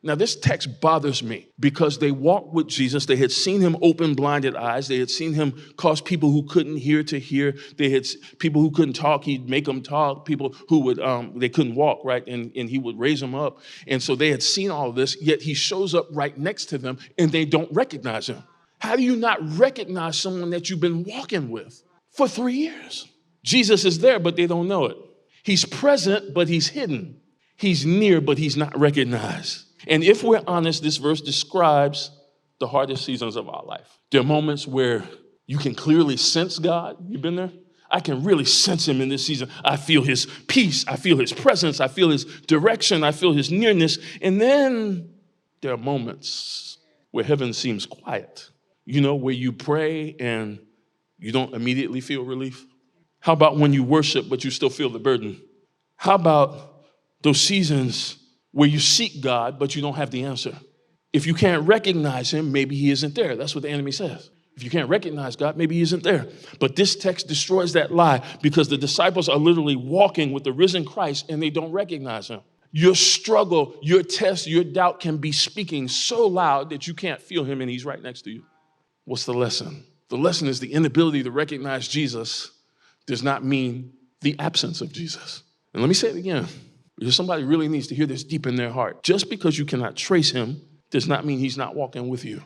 Now, this text bothers me because they walked with Jesus. They had seen him open blinded eyes. They had seen him cause people who couldn't hear to hear. They had people who couldn't talk. He'd make them talk. People who would, they couldn't walk, right? And he would raise them up. And so they had seen all this, yet he shows up right next to them and they don't recognize him. How do you not recognize someone that you've been walking with for 3 years? Jesus is there, but they don't know it. He's present, but he's hidden. He's near, but he's not recognized. And if we're honest, this verse describes the hardest seasons of our life. There are moments where you can clearly sense God. You've been there? I can really sense him in this season. I feel his peace. I feel his presence. I feel his direction. I feel his nearness. And then there are moments where heaven seems quiet. You know, where you pray and you don't immediately feel relief. How about when you worship, but you still feel the burden? How about those seasons where you seek God, but you don't have the answer? If you can't recognize him, maybe he isn't there. That's what the enemy says. If you can't recognize God, maybe he isn't there. But this text destroys that lie because the disciples are literally walking with the risen Christ and they don't recognize him. Your struggle, your test, your doubt can be speaking so loud that you can't feel him and he's right next to you. What's the lesson? The lesson is the inability to recognize Jesus does not mean the absence of Jesus. And let me say it again, because somebody really needs to hear this deep in their heart. Just because you cannot trace him does not mean he's not walking with you.